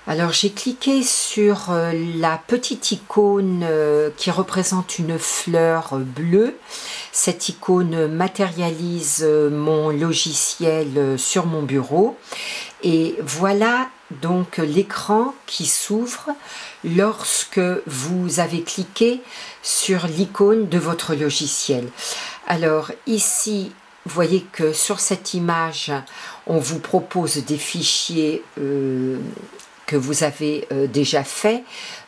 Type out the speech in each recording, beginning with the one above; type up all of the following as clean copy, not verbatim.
Alors j'ai cliqué sur la petite icône qui représente une fleur bleue. Cette icône matérialise mon logiciel sur mon bureau. Et voilà donc l'écran qui s'ouvre lorsque vous avez cliqué sur l'icône de votre logiciel. Alors ici, vous voyez que sur cette image, on vous propose des fichiers que vous avez déjà fait.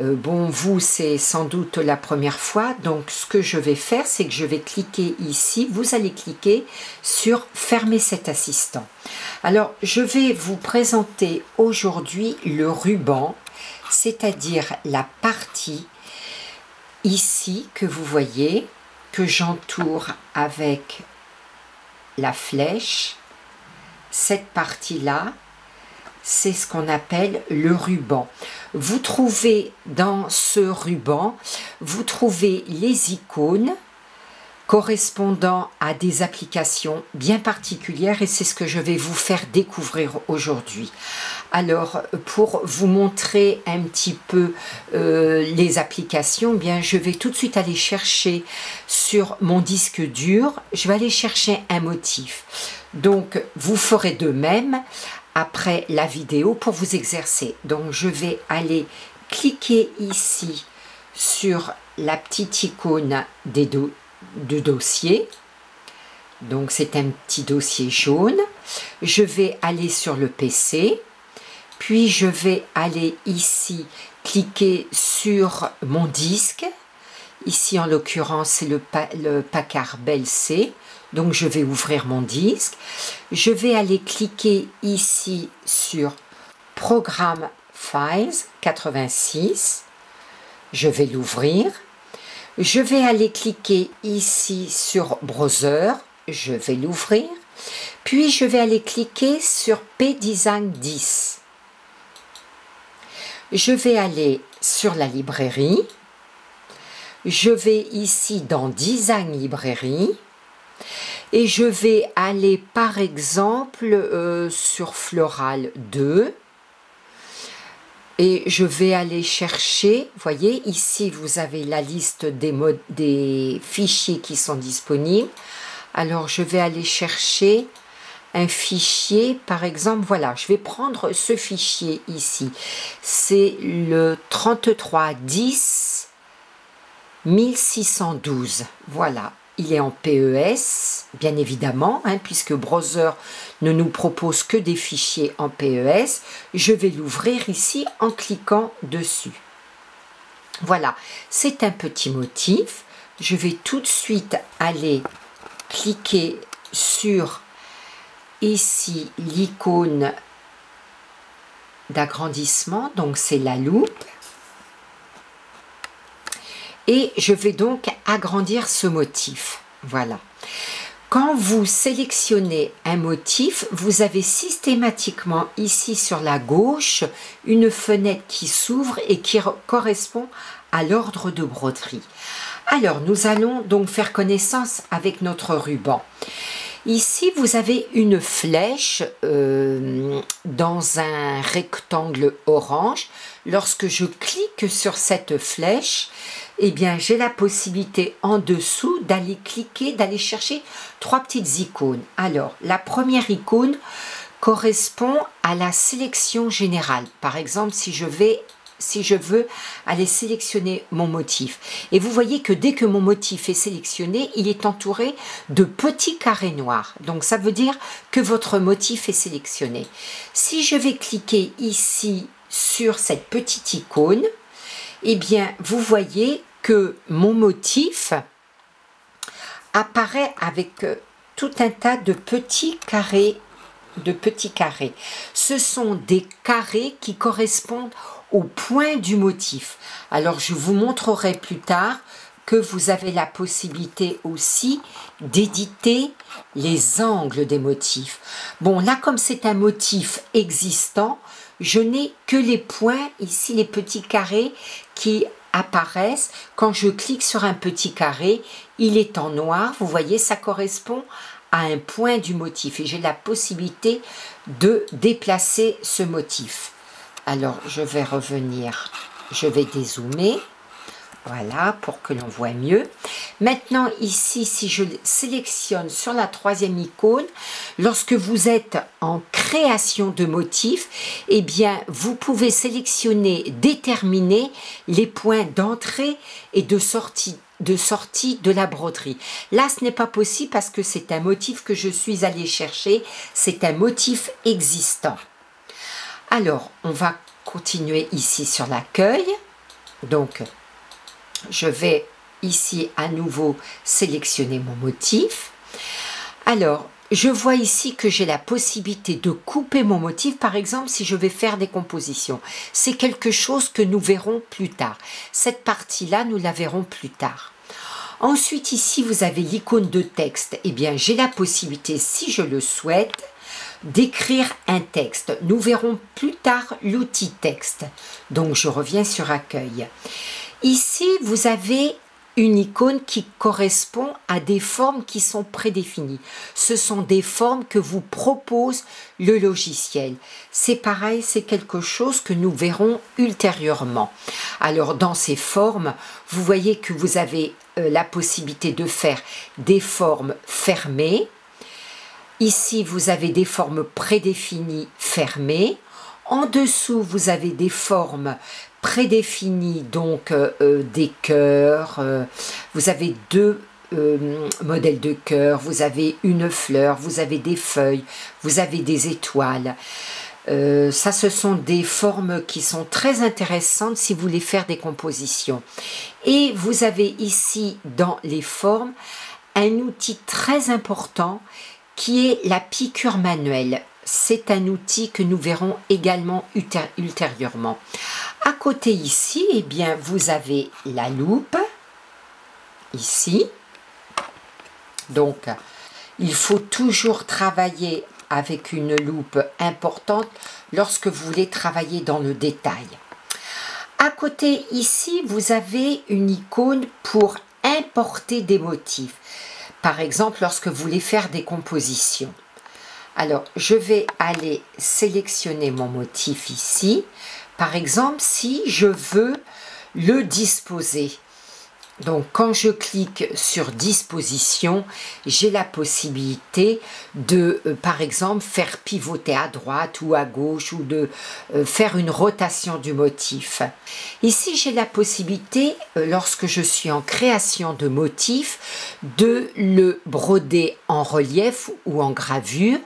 Bon, vous, c'est sans doute la première fois. Donc, ce que je vais faire, c'est que je vais cliquer ici. Vous allez cliquer sur « Fermer cet assistant ». Alors, je vais vous présenter aujourd'hui le ruban, c'est-à-dire la partie ici que vous voyez, que j'entoure avec la flèche. Cette partie-là, c'est ce qu'on appelle le ruban. Vous trouvez dans ce ruban, vous trouvez les icônes correspondant à des applications bien particulières et c'est ce que je vais vous faire découvrir aujourd'hui. Alors, pour vous montrer un petit peu les applications, bien, je vais tout de suite aller chercher sur mon disque dur, je vais aller chercher un motif. Donc, vous ferez de même après la vidéo pour vous exercer. Donc, je vais aller cliquer ici sur la petite icône de dossier. Donc, c'est un petit dossier jaune. Je vais aller sur le PC. Puis, je vais aller ici cliquer sur mon disque. Ici, en l'occurrence, c'est le Packard Bell C. Donc, je vais ouvrir mon disque. Je vais aller cliquer ici sur Programme Files 86. Je vais l'ouvrir. Je vais aller cliquer ici sur Browser. Je vais l'ouvrir. Puis, je vais aller cliquer sur PDesign 10. Je vais aller sur la librairie. Je vais ici dans Design Librairie. Et je vais aller par exemple sur Floral 2 et je vais aller chercher, vous voyez ici vous avez la liste des fichiers qui sont disponibles. Alors je vais aller chercher un fichier, par exemple, voilà, je vais prendre ce fichier ici, c'est le 3310 1612, voilà. Il est en PES, bien évidemment, hein, puisque Browser ne nous propose que des fichiers en PES. Je vais l'ouvrir ici en cliquant dessus. Voilà, c'est un petit motif. Je vais tout de suite aller cliquer sur ici l'icône d'agrandissement, donc c'est la loupe. Et je vais donc agrandir ce motif. Voilà. Quand vous sélectionnez un motif, vous avez systématiquement ici sur la gauche une fenêtre qui s'ouvre et qui correspond à l'ordre de broderie. Alors, nous allons donc faire connaissance avec notre ruban. Ici, vous avez une flèche dans un rectangle orange. Lorsque je clique sur cette flèche, eh bien, j'ai la possibilité en dessous d'aller cliquer, d'aller chercher trois petites icônes. Alors, la première icône correspond à la sélection générale. Par exemple, si je veux aller sélectionner mon motif. Et vous voyez que dès que mon motif est sélectionné, il est entouré de petits carrés noirs. Donc, ça veut dire que votre motif est sélectionné. Si je vais cliquer ici sur cette petite icône, eh bien, vous voyez que mon motif apparaît avec tout un tas de petits carrés. Ce sont des carrés qui correspondent au point du motif. Alors, je vous montrerai plus tard que vous avez la possibilité aussi d'éditer les angles des motifs. Bon, là, comme c'est un motif existant, je n'ai que les points, ici, les petits carrés qui apparaissent. Quand je clique sur un petit carré, il est en noir. Vous voyez, ça correspond à un point du motif et j'ai la possibilité de déplacer ce motif. Alors, je vais revenir, je vais dézoomer. Voilà, pour que l'on voit mieux. Maintenant, ici, si je sélectionne sur la troisième icône, lorsque vous êtes en création de motifs, eh bien, vous pouvez sélectionner, déterminer les points d'entrée et de sortie de la broderie. Là, ce n'est pas possible parce que c'est un motif que je suis allée chercher. C'est un motif existant. Alors, on va continuer ici sur l'accueil. Donc, je vais ici à nouveau sélectionner mon motif. Alors, je vois ici que j'ai la possibilité de couper mon motif, par exemple, si je vais faire des compositions. C'est quelque chose que nous verrons plus tard. Cette partie-là, nous la verrons plus tard. Ensuite, ici, vous avez l'icône de texte. Eh bien, j'ai la possibilité, si je le souhaite, d'écrire un texte. Nous verrons plus tard l'outil texte. Donc, je reviens sur accueil. Ici, vous avez une icône qui correspond à des formes qui sont prédéfinies. Ce sont des formes que vous propose le logiciel. C'est pareil, c'est quelque chose que nous verrons ultérieurement. Alors, dans ces formes, vous voyez que vous avez la possibilité de faire des formes fermées. Ici, vous avez des formes prédéfinies fermées. En dessous, vous avez des formes prédéfinies, donc des cœurs. Vous avez deux modèles de cœur, vous avez une fleur, vous avez des feuilles, vous avez des étoiles. Ça, ce sont des formes qui sont très intéressantes si vous voulez faire des compositions. Et vous avez ici, dans les formes, un outil très important qui est la piqûre manuelle. C'est un outil que nous verrons également ultérieurement. À côté ici, eh bien, vous avez la loupe, ici. Donc, il faut toujours travailler avec une loupe importante lorsque vous voulez travailler dans le détail. À côté ici, vous avez une icône pour importer des motifs. Par exemple, lorsque vous voulez faire des compositions. Alors, je vais aller sélectionner mon motif ici. Par exemple, si je veux le disposer. Donc, quand je clique sur disposition, j'ai la possibilité de, par exemple, faire pivoter à droite ou à gauche ou de faire une rotation du motif. Ici, j'ai la possibilité, lorsque je suis en création de motif, de le broder en relief ou en gravure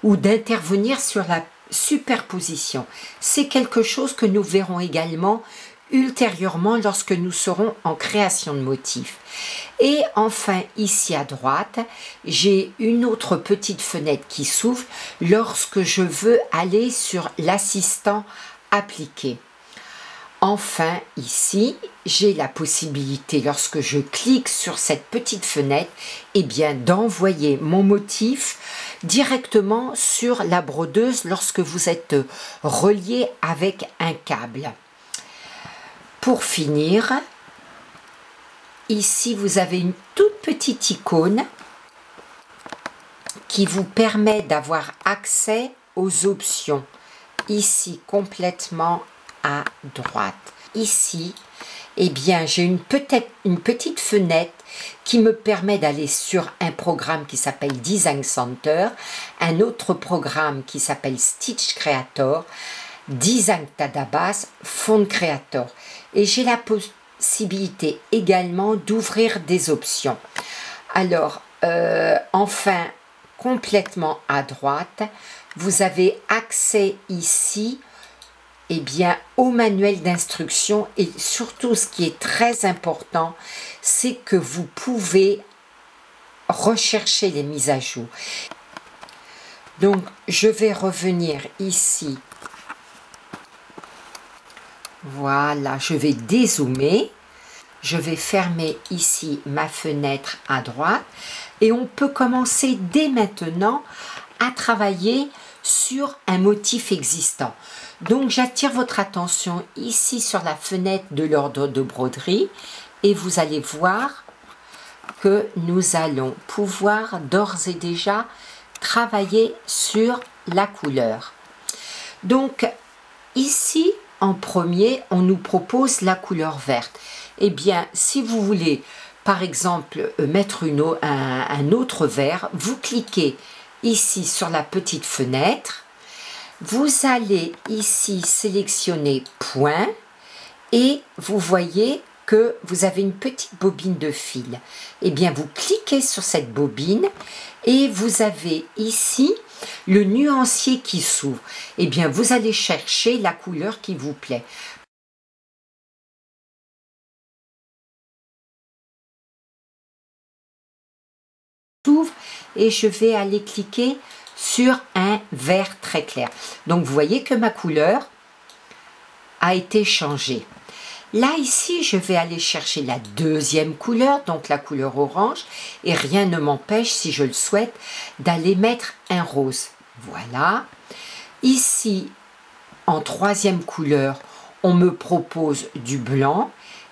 ou d'intervenir sur la superposition. C'est quelque chose que nous verrons également ultérieurement lorsque nous serons en création de motifs. Et enfin, ici à droite, j'ai une autre petite fenêtre qui s'ouvre lorsque je veux aller sur l'assistant appliqué. Enfin, ici, j'ai la possibilité, lorsque je clique sur cette petite fenêtre, eh bien, d'envoyer mon motif directement sur la brodeuse lorsque vous êtes relié avec un câble. Pour finir, ici, vous avez une toute petite icône qui vous permet d'avoir accès aux options. Ici, complètement à droite. Ici, eh bien, j'ai une petite fenêtre qui me permet d'aller sur un programme qui s'appelle Design Center, un autre programme qui s'appelle Stitch Creator, Design Database, Font Creator. Et j'ai la possibilité également d'ouvrir des options. Alors, enfin, complètement à droite, vous avez accès ici eh bien, au manuel d'instruction et surtout ce qui est très important, c'est que vous pouvez rechercher les mises à jour. Donc, je vais revenir ici. Voilà, je vais dézoomer. Je vais fermer ici ma fenêtre à droite et on peut commencer dès maintenant à travailler sur un motif existant. Donc, j'attire votre attention ici sur la fenêtre de l'ordre de broderie et vous allez voir que nous allons pouvoir d'ores et déjà travailler sur la couleur. Donc, ici, en premier, on nous propose la couleur verte. Eh bien, si vous voulez, par exemple, mettre un autre vert, vous cliquez ici sur la petite fenêtre, vous allez ici sélectionner point et vous voyez que vous avez une petite bobine de fil. Eh bien, vous cliquez sur cette bobine et vous avez ici le nuancier qui s'ouvre. Eh bien, vous allez chercher la couleur qui vous plaît. S'ouvre et je vais aller cliquer sur un vert très clair. Donc, vous voyez que ma couleur a été changée. Là, ici, je vais aller chercher la deuxième couleur, donc la couleur orange, et rien ne m'empêche, si je le souhaite, d'aller mettre un rose. Voilà. Ici, en troisième couleur, on me propose du blanc.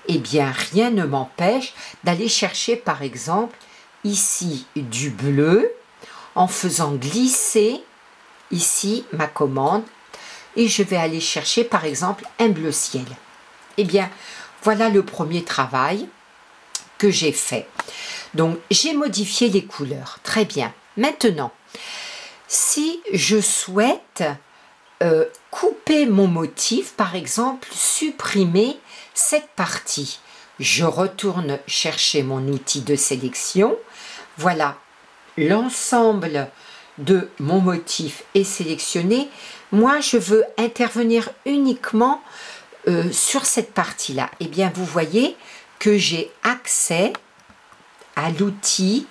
Eh bien, rien ne m'empêche d'aller chercher, par exemple, ici, du bleu, en faisant glisser, ici, ma commande, et je vais aller chercher, par exemple, un bleu ciel. Eh bien, voilà le premier travail que j'ai fait. Donc, j'ai modifié les couleurs. Très bien. Maintenant, si je souhaite couper mon motif, par exemple, supprimer cette partie, je retourne chercher mon outil de sélection. Voilà, l'ensemble de mon motif est sélectionné. Moi, je veux intervenir uniquement sur cette partie-là. Eh bien, vous voyez que j'ai accès à l'outil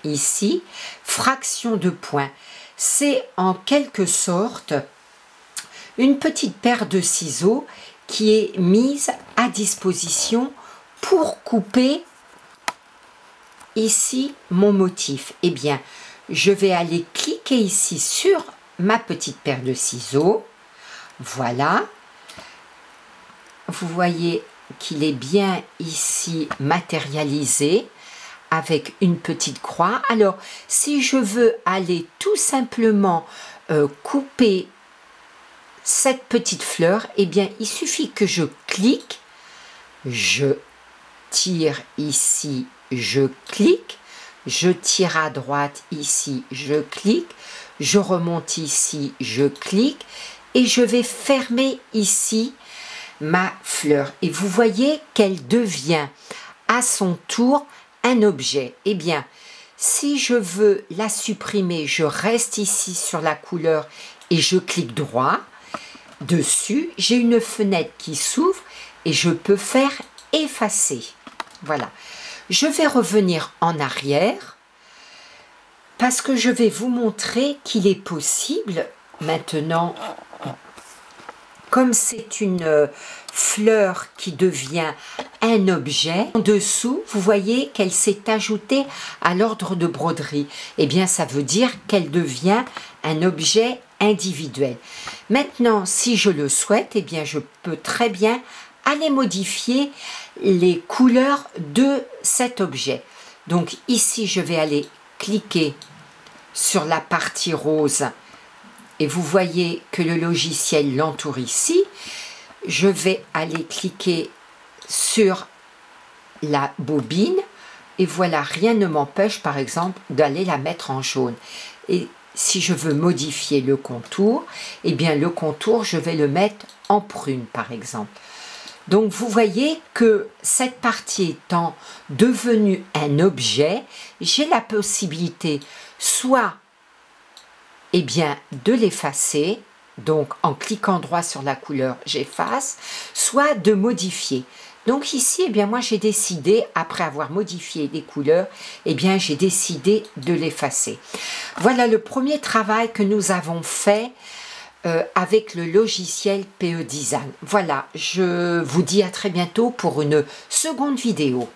ici, fraction de points. C'est en quelque sorte une petite paire de ciseaux qui est mise à disposition pour couper ici mon motif. Eh bien, je vais aller cliquer ici sur ma petite paire de ciseaux. Voilà. Vous voyez qu'il est bien ici matérialisé avec une petite croix. Alors, si je veux aller tout simplement couper cette petite fleur, eh bien, il suffit que je clique, je tire ici, je clique, je tire à droite ici, je clique, je remonte ici, je clique et je vais fermer ici ma fleur. Et vous voyez qu'elle devient à son tour un objet. Eh bien, si je veux la supprimer, je reste ici sur la couleur et je clique droit. Dessus, j'ai une fenêtre qui s'ouvre et je peux faire effacer. Voilà. Je vais revenir en arrière parce que je vais vous montrer qu'il est possible maintenant, comme c'est une fleur qui devient un objet, en dessous, vous voyez qu'elle s'est ajoutée à l'ordre de broderie. Eh bien, ça veut dire qu'elle devient un objet individuel. Maintenant, si je le souhaite, eh bien, je peux très bien aller modifier les couleurs de cet objet. Donc ici, je vais aller cliquer sur la partie rose et vous voyez que le logiciel l'entoure ici. Je vais aller cliquer sur la bobine et voilà, rien ne m'empêche par exemple d'aller la mettre en jaune. Et si je veux modifier le contour, eh bien le contour, je vais le mettre en prune par exemple. Donc vous voyez que cette partie étant devenue un objet, j'ai la possibilité soit eh bien, de l'effacer, donc en cliquant droit sur la couleur, j'efface, soit de modifier. Donc ici, eh bien, moi j'ai décidé, après avoir modifié les couleurs, eh bien j'ai décidé de l'effacer. Voilà le premier travail que nous avons fait avec le logiciel PE Design. Voilà, je vous dis à très bientôt pour une seconde vidéo.